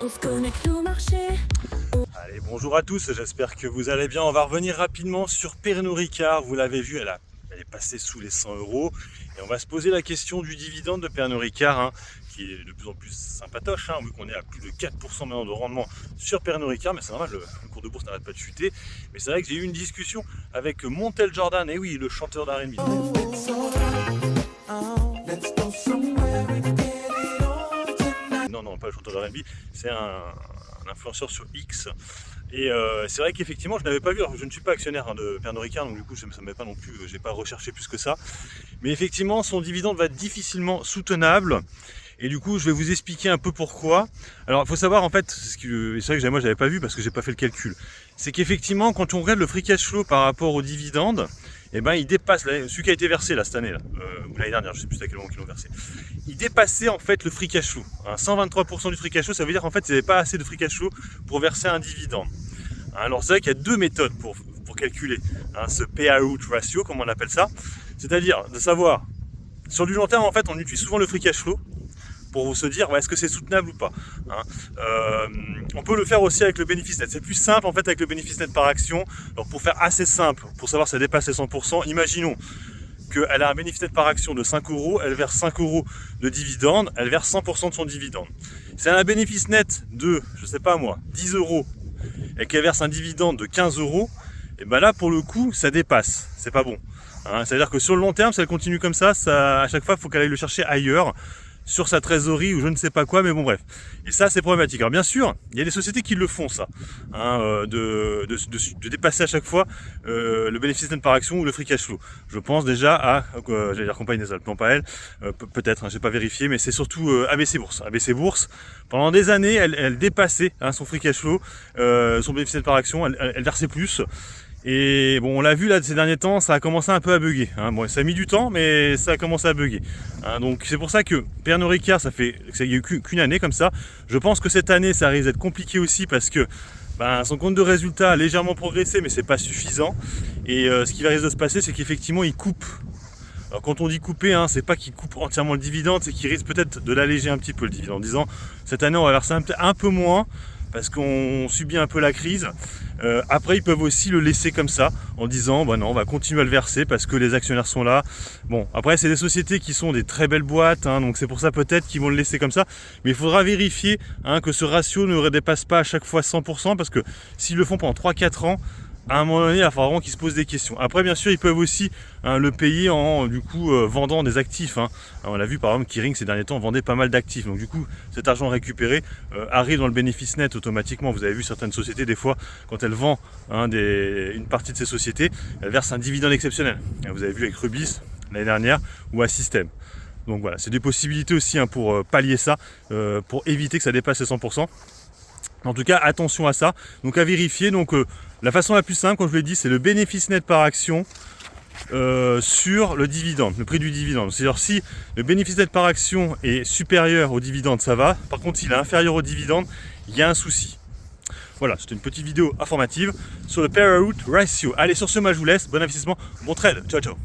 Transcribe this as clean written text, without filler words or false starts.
On se connecte au marché. Allez, bonjour à tous, j'espère que vous allez bien. On va revenir rapidement sur Pernod Ricard. Vous l'avez vu, elle est passée sous les 100 euros. Et on va se poser la question du dividende de Pernod Ricard, qui est de plus en plus sympatoche, vu qu'on est à plus de 4% maintenant de rendement sur Pernod Ricard. Mais c'est normal, le cours de bourse n'arrête pas de chuter. Mais c'est vrai que j'ai eu une discussion avec Montel Jordan, et oui, le chanteur d'R&B. Non, pas le chanteur d'R&B, c'est un influenceur sur X. Et c'est vrai qu'effectivement, je n'avais pas vu, alors je ne suis pas actionnaire de Pernod Ricard, donc du coup, ça ne m'est pas non plus, j'ai pas recherché plus que ça. Mais effectivement, son dividende va être difficilement soutenable. Et du coup, je vais vous expliquer un peu pourquoi. Alors, il faut savoir, en fait, c'est vrai que moi, je n'avais pas vu parce que j'ai pas fait le calcul. C'est qu'effectivement, quand on regarde le free cash flow par rapport au dividende, eh ben, il dépasse, celui qui a été versé là, cette année, ou l'année dernière, je ne sais plus à quel moment ils l'ont versé. Il dépassait en fait le free cash flow. 123% du free cash flow, ça veut dire qu'en fait, il n'y avait pas assez de free cash flow pour verser un dividende. Alors, c'est vrai qu'il y a deux méthodes pour calculer ce payout ratio, comme on appelle ça. C'est-à-dire de savoir, sur du long terme, en fait, on utilise souvent le free cash flow pour se dire est-ce que c'est soutenable ou pas. On peut le faire aussi avec le bénéfice net. C'est plus simple en fait avec le bénéfice net par action. Alors pour faire assez simple, pour savoir si ça dépasse les 100%, imaginons qu'elle a un bénéfice net par action de 5 euros, elle verse 5 euros de dividende, elle verse 100% de son dividende. Si elle a un bénéfice net de, je sais pas moi, 10 euros et qu'elle verse un dividende de 15 euros, et ben là pour le coup ça dépasse, c'est pas bon. C'est-à-dire que sur le long terme, si elle continue comme ça, à chaque fois il faut qu'elle aille le chercher ailleurs, sur sa trésorerie ou je ne sais pas quoi, mais bon bref. Et ça c'est problématique. Alors bien sûr, il y a des sociétés qui le font ça, de dépasser à chaque fois le bénéfice net par action ou le free cash flow. Je pense déjà à, j'allais dire Compagnie des Alpes, non pas elle, peut-être, j'ai pas vérifié, mais c'est surtout ABC Bourse. ABC Bourse, pendant des années, elle dépassait son free cash flow, son bénéfice net par action, elle versait plus. Et bon, on l'a vu là ces derniers temps, ça a commencé un peu à bugger. Bon, ça a mis du temps, mais ça a commencé à bugger. Donc c'est pour ça que Pernod Ricard, il n'y a eu qu'une année comme ça. Je pense que cette année, ça risque d'être compliqué aussi parce que son compte de résultat a légèrement progressé, mais c'est pas suffisant. Et ce qui va risque de se passer, c'est qu'effectivement, il coupe. Alors quand on dit couper, c'est pas qu'il coupe entièrement le dividende, c'est qu'il risque peut-être de l'alléger un petit peu le dividende, en disant cette année on va verser un peu moins parce qu'on subit un peu la crise. Après ils peuvent aussi le laisser comme ça en disant non, on va continuer à le verser parce que les actionnaires sont là. Bon, après c'est des sociétés qui sont des très belles boîtes, donc c'est pour ça peut-être qu'ils vont le laisser comme ça, mais il faudra vérifier que ce ratio ne dépasse pas à chaque fois 100% parce que s'ils le font pendant 3-4 ans, à un moment donné, il va falloir vraiment qu'ils se posent des questions. Après, bien sûr, ils peuvent aussi le payer en vendant des actifs. On l'a vu par exemple, Kering ces derniers temps vendait pas mal d'actifs. Donc du coup, cet argent récupéré arrive dans le bénéfice net automatiquement. Vous avez vu certaines sociétés, des fois, quand elles vendent une partie de ces sociétés, elles versent un dividende exceptionnel. Vous avez vu avec Rubis l'année dernière ou à Système. Donc voilà, c'est des possibilités aussi pour pallier ça, pour éviter que ça dépasse les 100%. En tout cas, attention à ça. Donc à vérifier. Donc la façon la plus simple, comme je vous l'ai dit, c'est le bénéfice net par action sur le dividende, le prix du dividende. C'est-à-dire si le bénéfice net par action est supérieur au dividende, ça va. Par contre, s'il est inférieur au dividende, il y a un souci. Voilà, c'était une petite vidéo informative sur le payout ratio. Allez, sur ce, moi je vous laisse. Bon investissement, bon trade. Ciao, ciao.